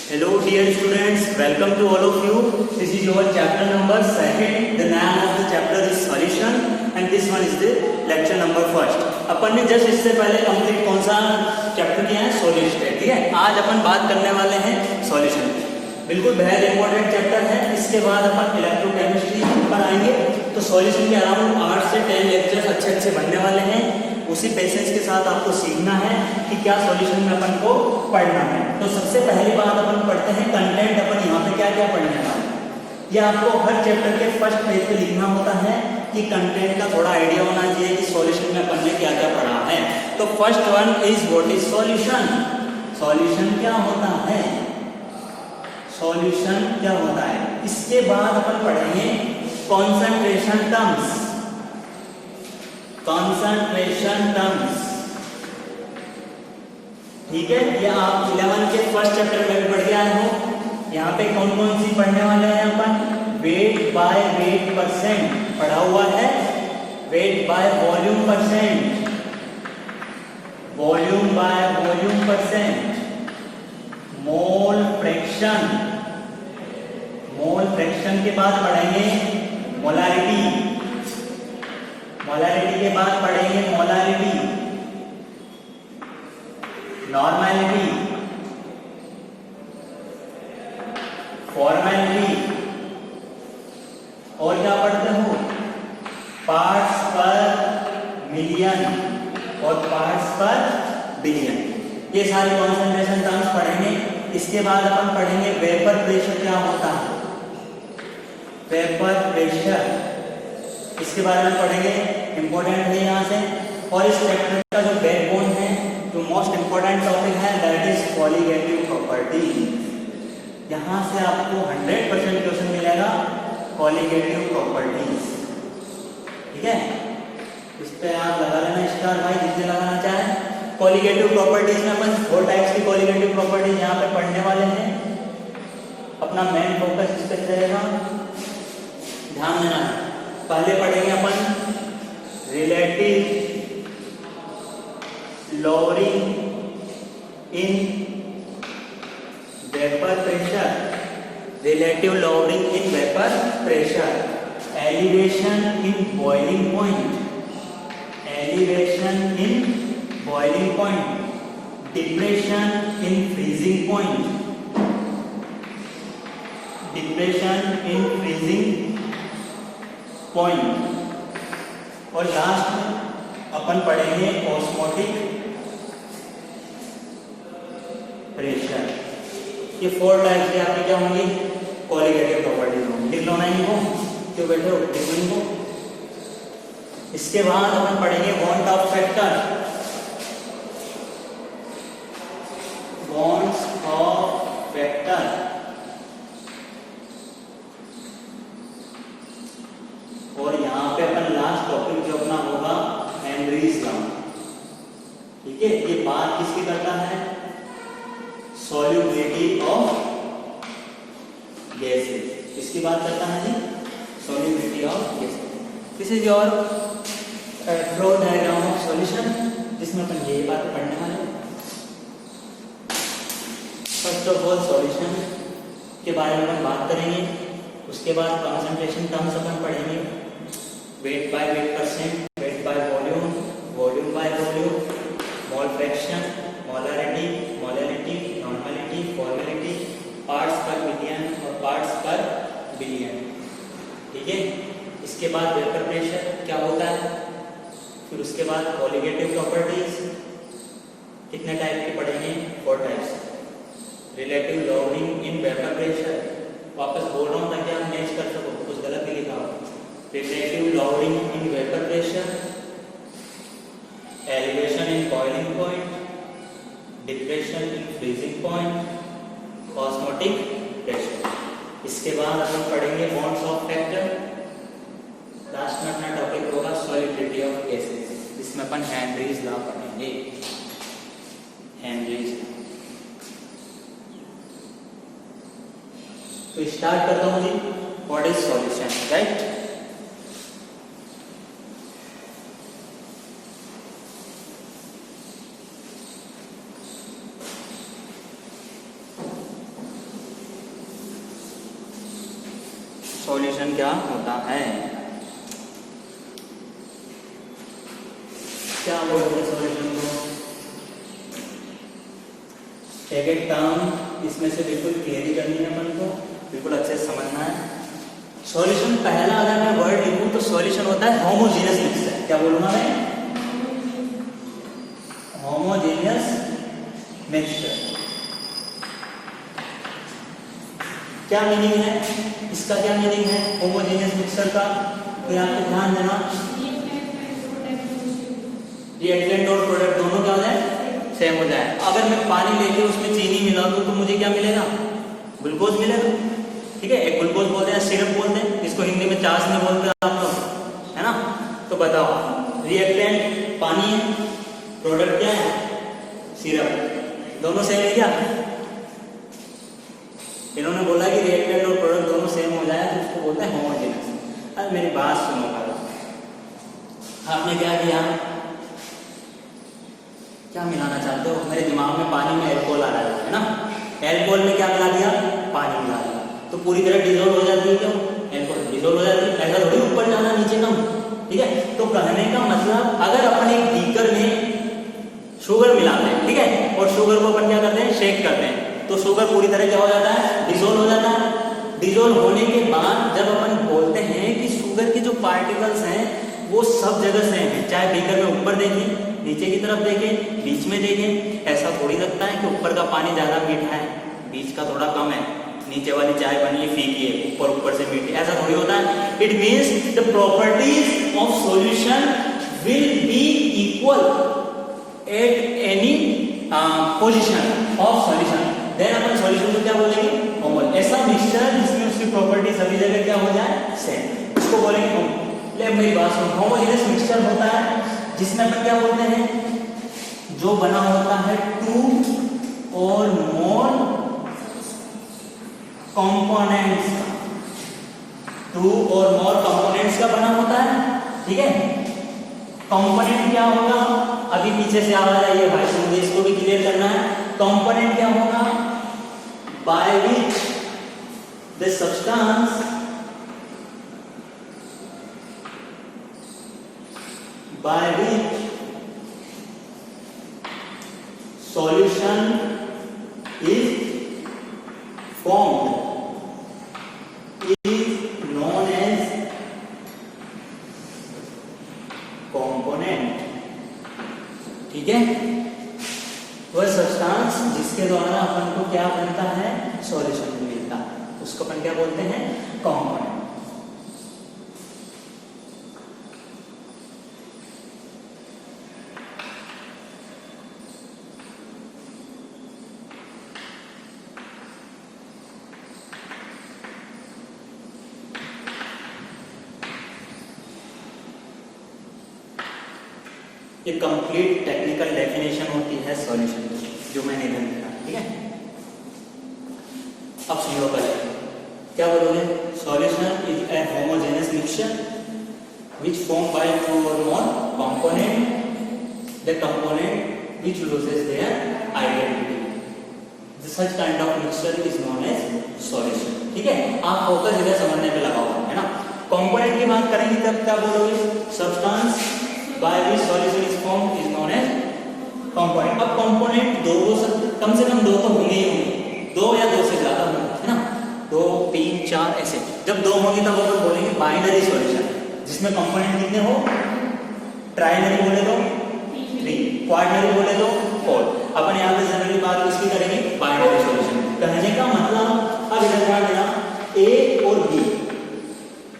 Hello dear students, welcome to all of you. This is your chapter number 2nd. The name of the chapter is solution and this one is the lecture number 1st. अपन ने just इससे पहले complete कौन सा chapter किया है? Solution, ठीक है। आज अपन बात करने वाले हैं सॉल्यूशन। बिल्कुल बहुत इंपॉर्टेंट चैप्टर है। इसके बाद अपन इलेक्ट्रोकेमिस्ट्री पर आएंगे। तो सॉल्यूशन के अराउंड 8 से 10 लेक्चर्स अच्छे बनने वाले हैं। उसी पेशेंस के साथ आपको सीखना है कि क्या सॉल्यूशन में अपन को पढ़ना है। तो सबसे पहली बात अपन पढ़ते हैं कंटेंट। अपन यहाँ पे क्या क्या पढ़ने वाले हैं, ये आपको हर चैप्टर के फर्स्ट पेज पे लिखना होता है कि कंटेंट का थोड़ा आइडिया होना चाहिए कि सॉल्यूशन में अपन ने क्या क्या पढ़ा है। तो first one is what is solution. Solution क्या होता है? सॉल्यूशन क्या होता है? इसके बाद अपन पढ़ेंगे कॉन्सेंट्रेशन टर्म्स। कॉन्सेंट्रेशन टर्म्स, ठीक है। ये आप 11 के फर्स्ट चैप्टर में भी पढ़ के आए हो। यहाँ पे कौन कौन सी पढ़ने वाले हैं अपन? वेट बाय वेट परसेंट पढ़ा हुआ है, weight by volume percent, volume by volume percent, mole fraction. Mole fraction के बाद पढ़ेंगे मोलारिटी। मोलारिटी के बाद पढ़ेंगे मोलारिटी, नॉर्मैलिटी, फॉर्मैलिटी, और क्या पढ़ते हो? पार्ट्स पर मिलियन और पार्ट्स पर बिलियन। ये सारी कॉन्सेंट्रेशन टर्म्स पढ़ेंगे। इसके बाद अपन पढ़ेंगे वेपर प्रेशर क्या होता है, वेपर प्रेशर, इसके बारे में पढ़ेंगे। इंपॉर्टेंट है यहाँ से। और इस चैप्टर का जो बैकबोन है, जो मोस्ट इंपॉर्टेंट टॉपिक है, दैट इज कॉलिगेटिव प्रॉपर्टी। यहाँ से आपको 100% क्वेश्चन मिलेगा कॉलिगेटिव प्रॉपर्टीज, ठीक है। इस पे आप लगा लेना स्टार भाई, जितने लगाना चाहे। कॉलिगेटिव प्रॉपर्टीज में अपन 4 टाइप्स की कॉलिगेटिव प्रॉपर्टीज यहाँ पे पढ़ने वाले हैं। अपना मेन फोकस इस पे रहेगा, ध्यान देना है। पहले पढ़ेंगे अपन relative lowering in vapour pressure, relative lowering in vapour pressure, elevation in boiling point, elevation in boiling point, depression in freezing point, depression in freezing point, और लास्ट में अपन पढ़ेंगे ऑस्मोटिक प्रेशर। ये 4 टाइप्स की आपकी क्या होंगी? कॉलिगेटिव प्रॉपर्टीज होंगी। लिख लो ना इनको, क्यों बैठे हो, लिख लो इनको। इसके बाद अपन पढ़ेंगे bond of factor, bonds of factor, और यहाँ पे अपन लास्ट टॉपिक जो अपना होगा हेनरीज लॉ, ठीक है। ये बात किसकी करता है? सॉल्युबिलिटी ऑफ गैसेस, इसकी बात करता है जी, solubility of gases. This is your flow diagram of solution, जिसमें अपन ये बात पढ़ने वाले हैं। फर्स्ट ऑफ ऑल सॉल्यूशन के बारे में अपन बात करेंगे। उसके बाद कॉन्सेंट्रेशन टर्म्स अपन पढ़ेंगे, weight by weight percent, weight by volume, volume by volume, mole fraction, molarity, molarity, normality, formality, parts पर मिलियन और पार्ट्स पर बिलियन, ठीक है। इसके बाद वेपर प्रेशर क्या होता है, फिर उसके बाद कॉलिगेटिव प्रॉपर्टीज, कितने टाइप के पढ़ेंगे? 4 types. Relative lowering in vapour pressure, वापस बोल रहा हूँ ताकि आप मैच कर सको, कुछ गलत नहीं लिखा हो। Relative lowering in vapour pressure, elevation in boiling point, depression in freezing point, osmotic pressure. इसके बाद अपन पढ़ेंगे बॉन्ड्स ऑफ फैक्टर। लास्ट में अपना टॉपिक होगा सॉल्युबिलिटी ऑफ गैसेस, इसमें अपन हेनरीज लॉ पढ़ेंगे, हेनरीज लॉ। तो स्टार्ट करता हूँ जी, what is solution, right. Solution क्या होता है, क्या बोलते हैं सॉल्यूशन को। एक एक टर्म इसमें से बिल्कुल क्लियर करनी है अपन को, बिल्कुल अच्छे से समझना है। सॉल्यूशन पहला अगर मैं वर्ड लिखूं तो सॉल्यूशन होता है होमोजेनियस मिक्सचर। क्या बोलूंगा मैं, होमोजेनियस मिक्सचर। क्या मीनिंग है इसका, क्या मीनिंग है होमोजेनियस मिक्सचर का, तो यहाँ पे ध्यान देना। रिएक्टेंट और प्रोडक्ट दोनों क्या हो जाए, सेम हो जाए। अगर मैं पानी लेके उसमें चीनी मिला दूं तो मुझे क्या मिलेगा, ग्लूकोज मिलेगा। ठीक है, एक ग्लूकोज बोलते हैं, सिरप बोलते हैं, इसको हिंदी में चाशनी बोलते हैं आप लोग, है ना। तो बताओ, रिएक्टेंट पानी है, प्रोडक्ट क्या है, सिरप, दोनों सेम है क्या। इन्होंने बोला कि रिएक्टेंट और प्रोडक्ट दोनों सेम हो जाए तो उसको बोलते हैं होमोजेनियस। अब मेरी बात सुनो, आपने क्या किया, क्या मिलाना चाहते हो, मेरे दिमाग में पानी में एल्कोहल आ रहा है ना, एल्कोहल में क्या मिला दिया, पानी मिला दिया, तो पूरी तरह डिजोल्व हो जाती है क्या, एल्कोहल डिजोल्व हो जाती है। ऐसा थोड़ी ऊपर जाना नीचे कम। ठीक है, तो कहने का मतलब अगर अपन एक बीकर में शुगर मिलाते हैं, ठीक है, और शुगर को अपन क्या करते हैं, शेक करते हैं, तो शुगर पूरी तरह क्या हो जाता है, डिजोल्व हो जाता है। डिजोल्व होने के बाद जब अपन बोलते हैं कि शुगर के जो पार्टिकल्स हैं वो सब जगह सेम है, चाहे बीकर में ऊपर देखें, नीचे की तरफ देखें, बीच में देखें, ऐसा थोड़ी लगता है कि ऊपर का पानी ज्यादा मीठा है, बीच का थोड़ा कम है, नीचे वाली चाय बनी है फीकी है, ऊपर से मीठी, ऐसा थोड़ी होता है। It means the properties of solution will be equal at any position of solution. Then अपन सॉल्यूशन को क्या बोलेंगे, होमोजेनियस। ऐसा मिक्सचर जिसमें उसकी प्रॉपर्टी सभी जगह क्या हो जाए, सेम, उसको बोलेंगे होमोजेनियस। ले मेरी बात सुनो, होमोजेनियस मिक्सचर होता है जिसमें अपन क्या बोलते हैं, जो बना होता है to or more components, to or more components का बना होता है। ठीक है, कंपोनेंट क्या होगा, अभी पीछे से आवाज आई है भाई, मुझे इसको भी क्लियर करना है। कंपोनेंट क्या होगा, by which the substance by which solution is formed is known as component। ठीक है, वह सब्सटेंस जिसके द्वारा अपन को क्या बनता है, सॉल्यूशन मिलता है, उसको अपन क्या बोलते हैं, कंपोनेंट। ये कंप्लीट टेक्निकल डेफिनेशन होती है सॉल्यूशन की, जो मैंने इधर लिखा। ठीक है, अब सुन लो पहले क्या बोलोगे, solution is a homogeneous mixture which form by two or more component, the component which loses their identity, such kind of mixture is known as solution. ठीक है, आप फोकस इधर समझने पे लगाओ, है ना। कंपोनेंट की बात करेंगे तब क्या बोलोगे, substance by which solution is formed is known as component। अब कंपोनेंट दो हो सकते, कम से कम दो तो होंगे ही होंगे, दो या दो से ज्यादा होंगे, है ना, 2 3 4 ऐसे। जब दो होंगे तब अपन बोलेंगे बाइनरी सॉल्यूशन, जिसमें कंपोनेंट कितने हो, ट्राइनरी बोले तो 3, क्वाड्रनरी बोले तो 4। अपन यहाँ पे जनरली बात किसकी करेंगे, बाइनरी सॉल्यूशन। कहने का मतलब अब इधर ध्यान देना, ए और बी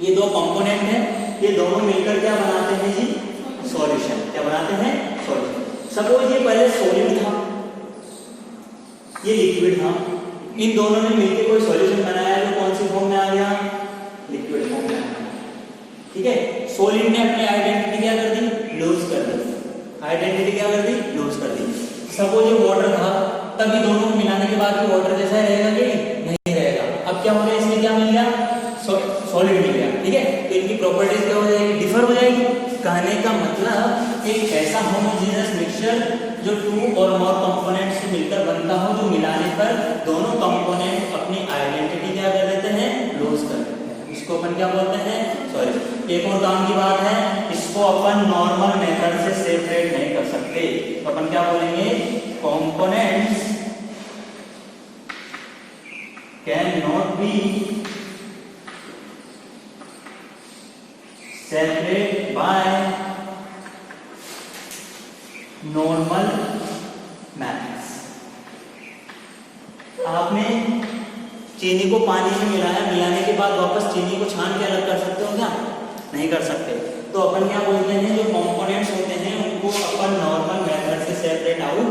ये दो कंपोनेंट हैं, ये दोनों मिलकर क्या बनाते हैं जी, सॉल्यूशन। क्या बनाते हैं, सॉल्यूशन। सपोज ये पहले सॉलिड था, ये लिक्विड था, इन दोनों ने मिलकर कोई सॉल्यूशन बनाया तो कौन सी फॉर्म में आ गया, लिक्विड फॉर्म में आ गया। ठीक है, सॉलिड ने अपनी आइडेंटिटी क्या कर दी, लूज कर दी, आइडेंटिटी क्या कर दी, लूज कर दी। सपोज ये वाटर था, तभी दोनों को मिलाने के बाद भी वाटर जैसा रहेगा कि नहीं रहेगा। अब क्या हो गया, इसमें क्या मिल गया, सॉलिड मिल गया। ठीक है, तो इनकी प्रॉपर्टीज क्या हो जाएगी, डिफर हो जाएगी। कहने का मतलब एक ऐसा होमोजेनियस मिक्सचर जो टू और मोर कंपोनेंट से मिलकर बनता हो, जो मिलाने पर दोनों कंपोनेंट अपनी आइडेंटिटी क्या कर देते हैं, लूज कर देते हैं, इसको अपन क्या बोलते हैं, सॉल्यूशन। एक और काम की बात है, इसको अपन नॉर्मल मेथड से सेपरेट नहीं कर सकते, तो अपन क्या बोलेंगे, components can not be separate by normal methods. आपने चीनी को पानी में मिलाया, मिलाने के बाद वापस चीनी को छान के अलग कर सकते हो क्या, नहीं कर सकते। तो अपन क्या बोलते हैं, जो कंपोनेंट्स होते हैं उनको अपन नॉर्मल मेथड से सेपरेट आउट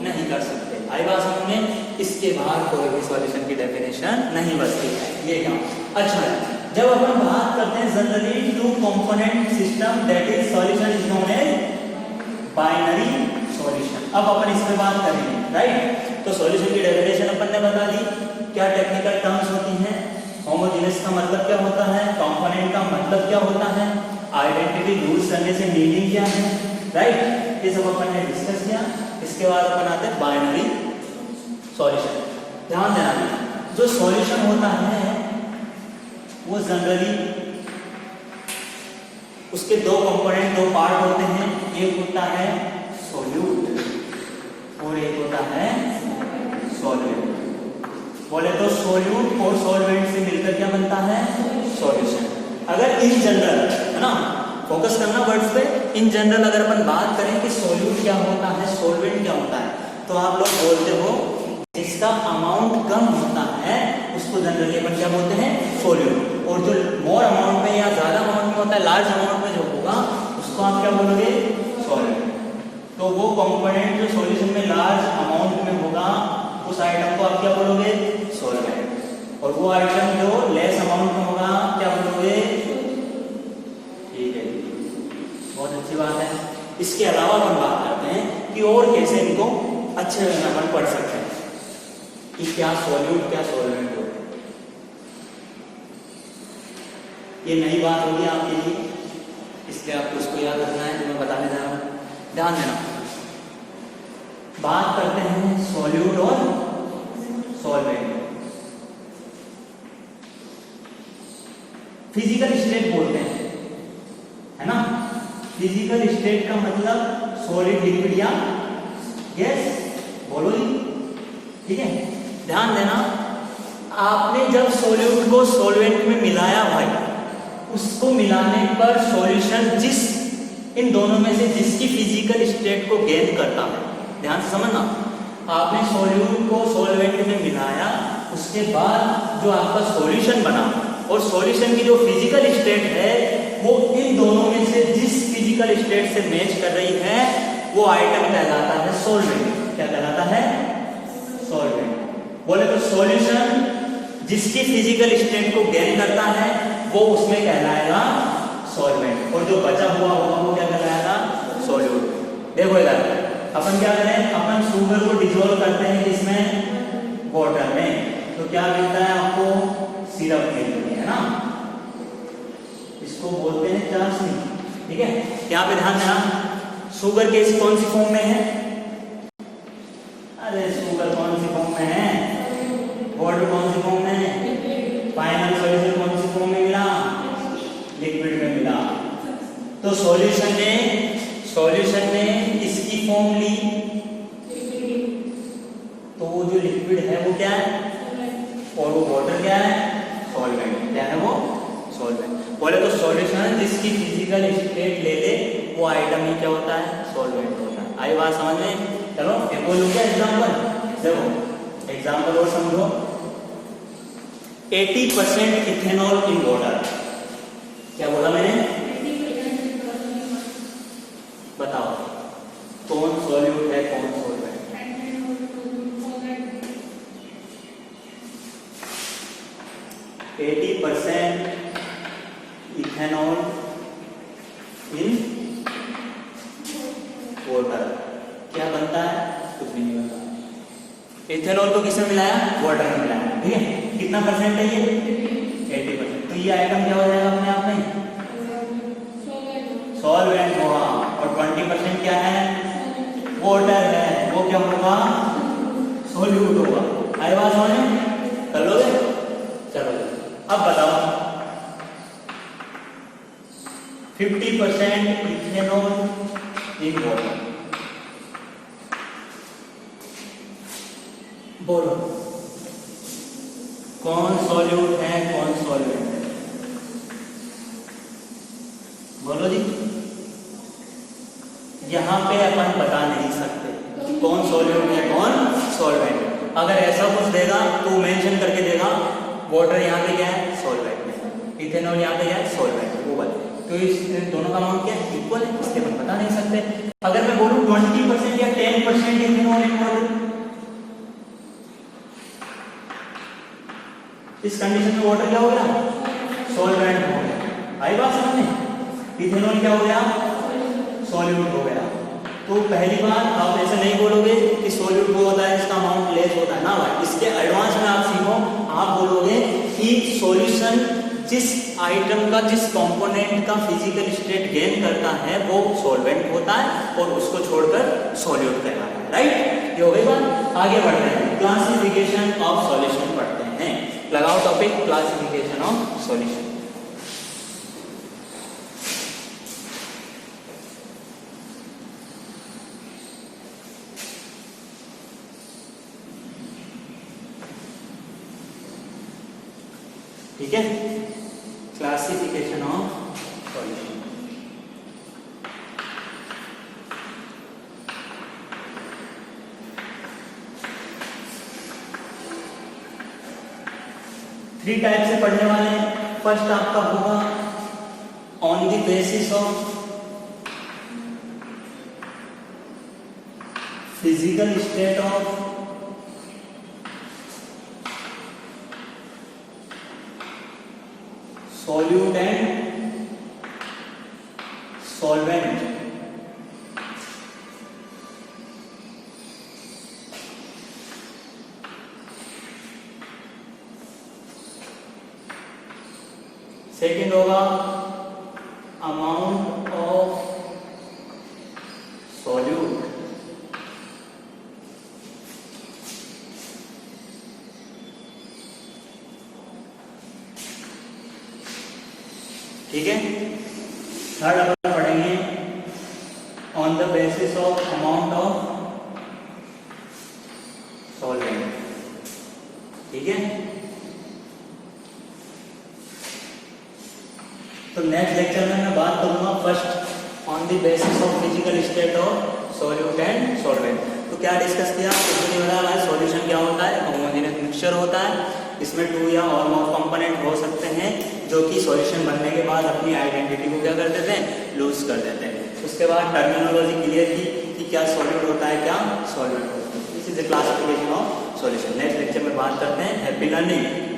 नहीं कर सकते। आई बात समझ में, इसके बाहर कोई भी सॉल्यूशन की डेफिनेशन नहीं बचती है, ये काम। अच्छा, जब अपन बात करते हैं generally two component system, that is solution is known as binary solution. अब अपन इस पे बात करेंगे, राइट। तो सॉल्यूशन की डेफिनेशन अपन ने बता दी, क्या टेक्निकल टर्म्स होती हैं, होमोजेनियस का मतलब क्या होता है, कंपोनेंट का मतलब क्या होता है, आइडेंटिटी यूज करने से मीनिंग क्या है, राइट। ये सब अपन ने डिस्कस किया। इसके बाद अपन आते हैं बाइनरी सॉल्यूशन। ध्यान देना, जो सॉल्यूशन होता है वो जनरली उसके दो कंपोनेंट, दो पार्ट होते हैं। एक होता है सोल्यूट और एक होता है सॉल्वेंट। बोले तो सोल्यूट और सॉल्वेंट से मिलकर क्या बनता है, सॉल्यूशन। अगर इन जनरल, है ना, फोकस करना वर्ड्स पे, इन जनरल अगर अपन बात करें कि सोल्यूट क्या होता है, सोल्वेंट क्या होता है, तो आप लोग बोलते हो जिसका अमाउंट कम होता है उसको जनरली अपन क्या बोलते हैं, सोल्यूट। और जो मोर अमाउंट में या ज्यादा अमाउंट में होता है, लार्ज अमाउंट में जो होगा उसको आप क्या बोलोगे, सॉल्वेंट। तो वो कंपोनेंट जो सॉल्यूशन में लार्ज अमाउंट में होगा उस आइटम को आप क्या बोलोगे, सॉल्वेंट। और वो आइटम जो लेस अमाउंट में होगा क्या बोलोगे, ठीक है, बहुत अच्छी बात है। इसके अलावा हम बात करते हैं कि और कैसे इनको अच्छे से अपन पढ़ सकते हैं कि क्या सॉल्यूट क्या सॉल्वेंट होते हैं। ये नई बात होगी आपके लिए, इसलिए आपको उसको याद रखना है जो मैं बताने जा रहा हूं। ध्यान देना, बात करते हैं सॉल्यूट और सॉल्वेंट। फिजिकल स्टेट बोलते हैं, है ना। फिजिकल स्टेट का मतलब सॉलिड, लिक्विड या गैस, बोलो जी, ठीक है। ध्यान देना, आपने जब सॉल्यूट को सॉल्वेंट में मिलाया भाई, उसको मिलाने पर सॉल्यूशन जिस इन दोनों में से जिसकी फिजिकल स्टेट को गेन करता है, ध्यान से समझना, आपने सॉल्यूट को सॉल्वेंट में मिलाया, उसके बाद जो आपका सॉल्यूशन बना और सॉल्यूशन की जो फिजिकल स्टेट है वो इन दोनों में से जिस फिजिकल स्टेट से मैच कर रही है वो आइटम कहलाता है सॉल्वेंट। क्या कहलाता है, सॉल्वेंट। बोले तो सॉल्यूशन जिसकी फिजिकल स्टेट को गेन करता है वो उसमें कहलाएगा सॉल्वेंट, और जो बचा हुआ होगा वो क्या कहलाएगा, सॉल्यूट। देखो इधर अपन क्या करें, अपन शुगर को डिसॉल्व करते हैं इसमें, वाटर में, तो क्या मिलता है आपको, सिरप मिलती है ना, इसको बोलते हैं चाशनी, ठीक है। यहाँ पे ध्यान देना, शुगर केस कौन सी फॉर्म में है, अरे शुगर कौन सी फॉर्म में है, वाटर कौन सी फॉर्म में है, फाइनल सॉल्यूशन कौन सी फॉर्म में मिला, लिक्विड में मिला। तो सॉल्यूशन ने इसकी फॉर्म ली, तो वो जो लिक्विड है वो क्या है, और वो वाटर क्या है, सॉल्वेंट। क्या है वो, सॉल्वेंट। बोले तो सॉल्यूशन जिसकी फिजिकल स्टेट ले ले वो आइटम ही क्या होता है, सॉल्वेंट होता है। आई बात समझ में। चलो एक और लूंगा एग्जाम्पल, देखो एग्जाम्पल और समझो। 80% इथेनॉल इन वाटर, क्या बोला मैंने, बताओ कौन सॉल्यूट है कौन सॉल्वेंट, 80% इथेनॉल इन वाटर, क्या बनता है, कुछ भी नहीं बनता। इथेनॉल को किसमें मिलाया, वाटर में मिलाया, ठीक है। कितना परसेंट है ये, 80%। तो ये आइटम क्या हो जाएगा अपने आप में, सॉल्वेंट होगा, और 20% क्या है, वाटर है, वो क्या होगा, सॉल्यूट होगा। आई बात समझ में, कर लोगे। चलो अब बताओ 50% इथेनॉल इन वाटर। बोलो कौन सॉल्यूट है कौन सॉल्वेंट है? बोलो जी। यहाँ पे अपन बता नहीं सकते कि कौन सॉल्यूट है कौन सॉल्वेंट। अगर ऐसा कुछ देगा तो मेंशन करके देगा वाटर यहाँ पे क्या है सॉल्वेंट है, इथेनॉल यहाँ पे क्या है सॉल्वेंट है, वो बात। तो इस दोनों का अमाउंट क्या है इक्वल है, इसलिए अपन बता नहीं सकते। अगर मैं बोलूँ 20% या 10% इथेनॉल इन वाटर, इस कंडीशन में वाटर क्या हो गया सॉल्वेंट हो गया। आई बात समझ में? इथेनॉल क्या हो गया सॉल्यूट हो गया। तो पहली बार आप ऐसे नहीं बोलोगे कि सॉल्यूट वो होता है इसका अमाउंट लेस होता है ना भाई। इसके एडवांस में आप सीखो, आप बोलोगे कि सॉल्यूशन जिस आइटम का जिस कंपोनेंट का फिजिकल स्टेट गेन करता है वो सॉल्वेंट होता है और उसको छोड़कर सॉल्यूट कहलाता है। राइट, ये हो गई बात। आगे बढ़ते हैं, क्लासिफिकेशन ऑफ सॉल्यूशन पढ़ते हैं। लगाओ टॉपिक क्लासिफिकेशन ऑफ सॉल्यूशन। ठीक है, classification of solution. Three type से पढ़ने वाले हैं। फर्स्ट आपका होगा on the basis of physical state of solute and solvent। Second होगा अमाउंट ऑफ सॉल्यूट। ठीक है, थर्ड अपन पढ़ेंगे on the basis of amount of solvent. ठीक है, तो नेक्स्ट लेक्चर में मैं बात करूंगा first on the basis of physical state of solute and solvent. तो क्या डिस्कस किया, कुछ नहीं बताया। सॉल्यूशन क्या होता है, होमोजेनियस मिक्सचर होता है, इसमें 2 या और मोर कंपोनेंट हो सकते हैं जो कि सॉल्यूशन बनने के बाद अपनी आइडेंटिटी को क्या कर देते हैं लूज कर देते हैं। उसके बाद टर्मिनोलॉजी क्लियर की कि क्या सॉल्यूट होता है क्या सॉल्वेंट होता है। This is the classification of solution. Next lecture में बात करते हैं। Happy learning.